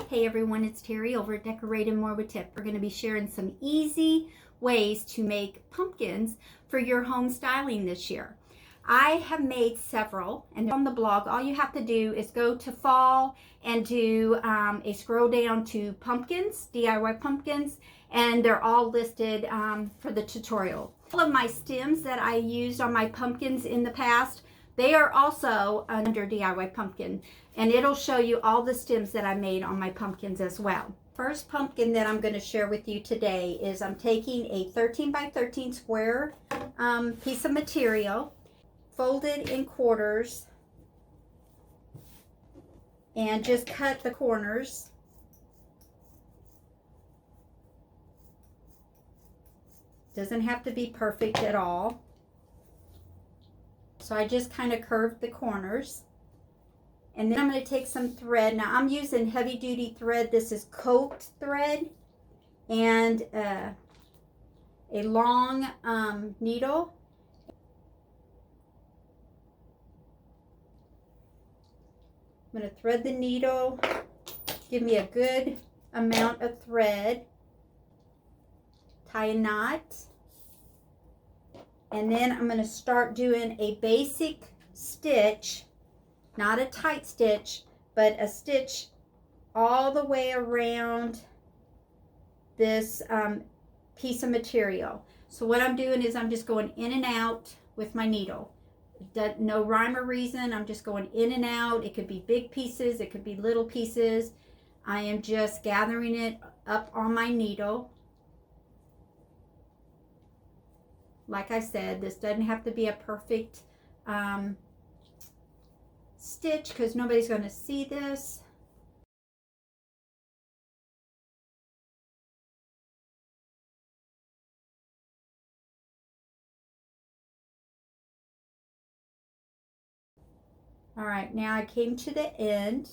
Hey everyone, it's Terry over at Decorating More with Tip. We're going to be sharing some easy ways to make pumpkins for your home styling this year. I have made several, and on the blog all you have to do is go to fall and do a scroll down to pumpkins, DIY pumpkins, and they're all listed for the tutorial. All of my stems that I used on my pumpkins in the past, they are also under DIY pumpkin, and it'll show you all the stems that I made on my pumpkins as well. First pumpkin that I'm going to share with you today is I'm taking a 13 by 13 square piece of material, folded in quarters, and just cut the corners. Doesn't have to be perfect at all. So I just kind of curved the corners. And then I'm going to take some thread. Now I'm using heavy duty thread. This is coat thread and a long needle. I'm going to thread the needle. Give me a good amount of thread. Tie a knot. And then I'm going to start doing a basic stitch, not a tight stitch, but a stitch all the way around this piece of material. So what I'm doing is I'm just going in and out with my needle. No rhyme or reason. I'm just going in and out. It could be big pieces. It could be little pieces. I am just gathering it up on my needle. Like I said, this doesn't have to be a perfect stitch because nobody's going to see this. All right, now I came to the end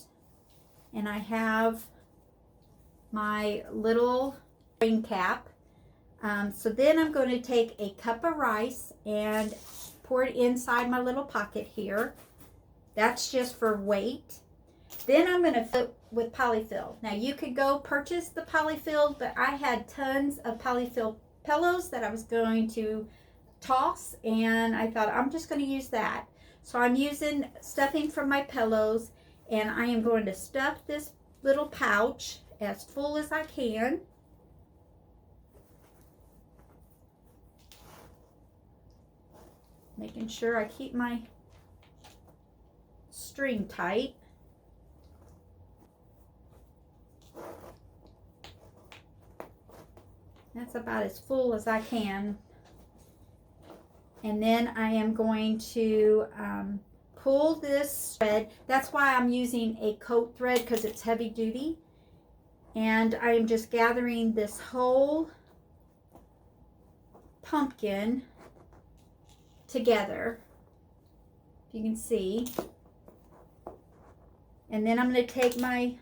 and I have my little ring cap. So then I'm going to take a cup of rice and pour it inside my little pocket here. That's just for weight. Then I'm going to fill it with polyfill. Now you could go purchase the polyfill, but I had tons of polyfill pillows that I was going to toss, and I thought I'm just going to use that. So I'm using stuffing from my pillows, and I am going to stuff this little pouch as full as I can. Making sure I keep my string tight. That's about as full as I can. And then I am going to pull this thread. That's why I'm using a coat thread, because it's heavy duty. And I am just gathering this whole pumpkin together, if you can see. And then I'm going to take my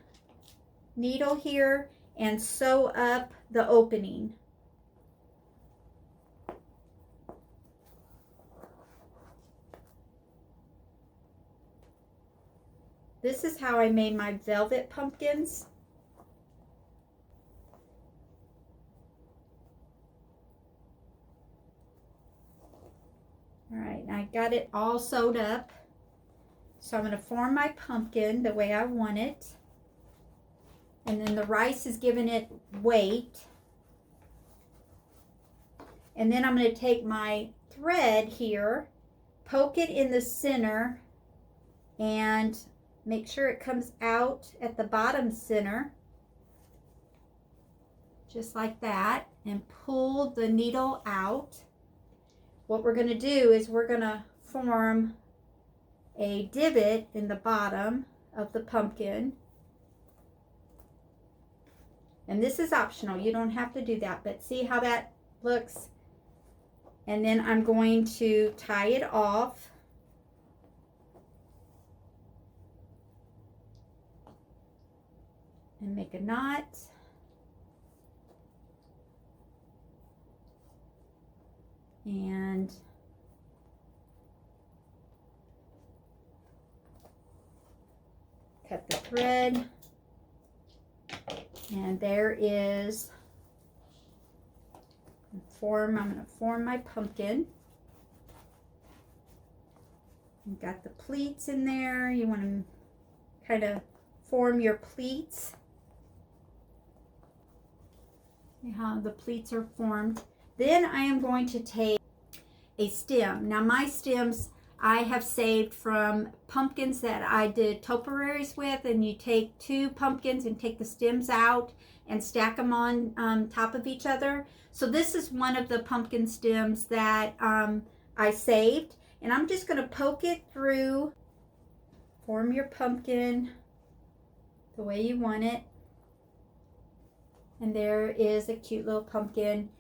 needle here and sew up the opening. This is how I made my velvet pumpkins. All right, I got it all sewed up. So I'm going to form my pumpkin the way I want it. And then the rice is giving it weight. And then I'm going to take my thread here, poke it in the center, and make sure it comes out at the bottom center. Just like that. And pull the needle out. What we're going to do is we're going to form a divot in the bottom of the pumpkin. And this is optional. You don't have to do that, but see how that looks? And then I'm going to tie it off. And make a knot. And cut the thread. And there is, I'm going to form my pumpkin. You've got the pleats in there. You want to kind of form your pleats. See how the pleats are formed. Then I am going to take a stem. Now my stems I have saved from pumpkins that I did topiaries with, and you take 2 pumpkins and take the stems out and stack them on top of each other. So this is one of the pumpkin stems that I saved, and I'm just going to poke it through. Form your pumpkin the way you want it. And there is a cute little pumpkin.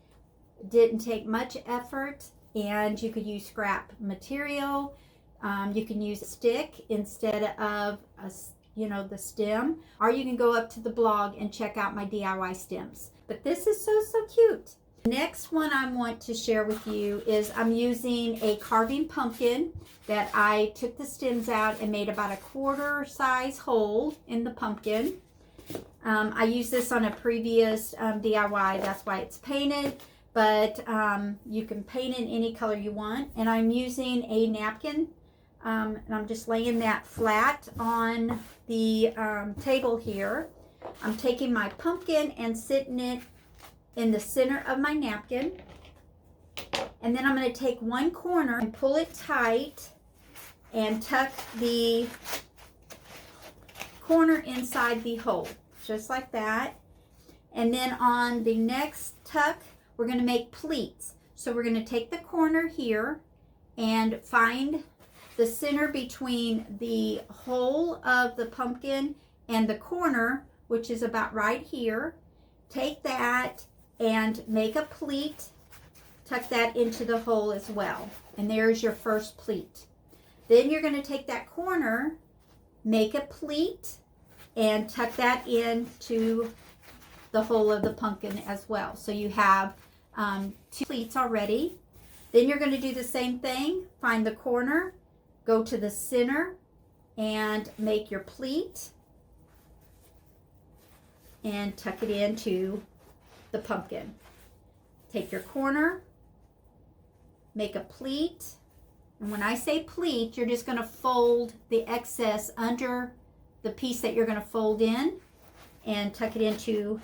It didn't take much effort, and you could use scrap material. You can use a stick instead of the stem, or you can go up to the blog and check out my DIY stems. But this is so cute. The next one I want to share with you is I'm using a carving pumpkin that I took the stems out and made about a 1/4 size hole in the pumpkin. I used this on a previous DIY, that's why it's painted, but you can paint in any color you want. And I'm using a napkin, and I'm just laying that flat on the table here. I'm taking my pumpkin and sitting it in the center of my napkin, and then I'm going to take one corner and pull it tight and tuck the corner inside the hole, just like that. And then on the next tuck, we're going to make pleats. So we're going to take the corner here and find the center between the hole of the pumpkin and the corner, which is about right here. Take that and make a pleat, tuck that into the hole as well. And there's your first pleat. Then you're going to take that corner, make a pleat, and tuck that into the hole of the pumpkin as well. So you have 2 pleats already. Then you're going to do the same thing. Find the corner, go to the center, and make your pleat, and tuck it into the pumpkin. Take your corner, make a pleat, and when I say pleat, you're just going to fold the excess under the piece that you're going to fold in and tuck it into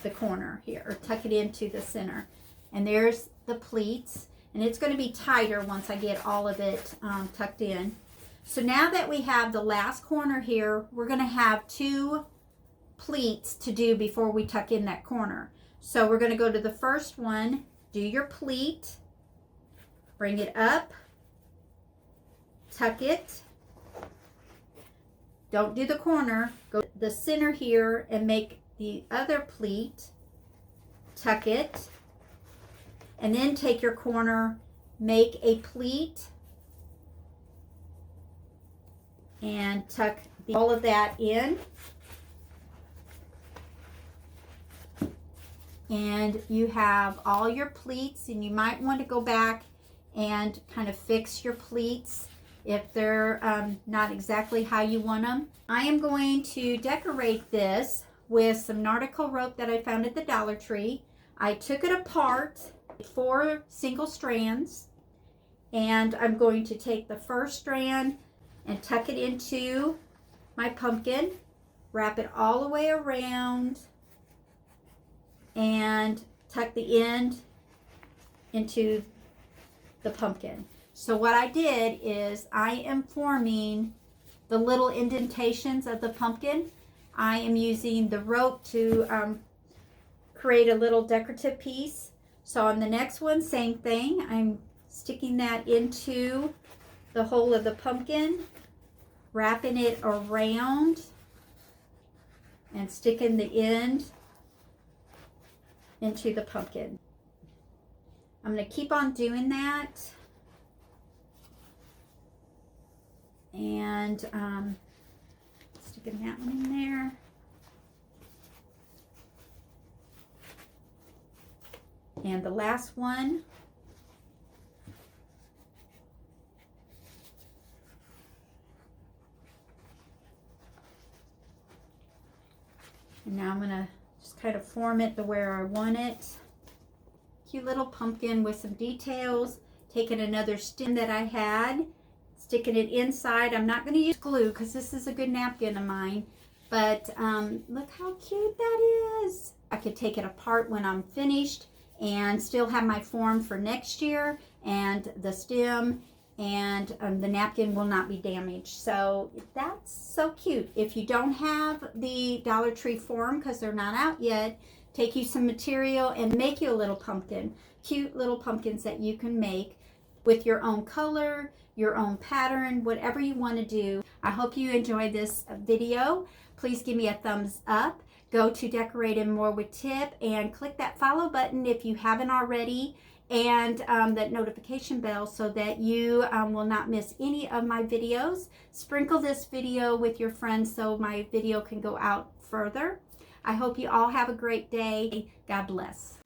the corner here, or tuck it into the center. And there's the pleats, and it's going to be tighter once I get all of it tucked in. So now that we have the last corner here, we're going to have 2 pleats to do before we tuck in that corner. So we're going to go to the first one, do your pleat, bring it up, tuck it. Don't do the corner, go to the center here and make the other pleat, tuck it, and then take your corner, make a pleat, and tuck all of that in. And you have all your pleats, and you might want to go back and kind of fix your pleats if they're not exactly how you want them. I am going to decorate this with some nautical rope that I found at the Dollar Tree. I took it apart, 4 single strands, and I'm going to take the first strand and tuck it into my pumpkin, wrap it all the way around, and tuck the end into the pumpkin. So what I did is I am forming the little indentations of the pumpkin. I am using the rope to create a little decorative piece. So on the next one, same thing. I'm sticking that into the hole of the pumpkin, wrapping it around, and sticking the end into the pumpkin. I'm going to keep on doing that, and sticking that one in there. And the last one. And now I'm going to Just kind of form it to where I want it. Cute little pumpkin with some details. Taking another stem that I had, sticking it inside. I'm not going to use glue because this is a good napkin of mine. But look how cute that is. I could take it apart when I'm finished and still have my form for next year, and the stem and the napkin will not be damaged. So that's so cute. If you don't have the Dollar Tree form because they're not out yet, take you some material and make you a little pumpkin. Cute little pumpkins that you can make with your own color, your own pattern, whatever you want to do. I hope you enjoyed this video. Please give me a thumbs up. Go to Decorating More with Tip and click that follow button if you haven't already, and that notification bell so that you will not miss any of my videos. Sprinkle this video with your friends so my video can go out further. I hope you all have a great day. God bless.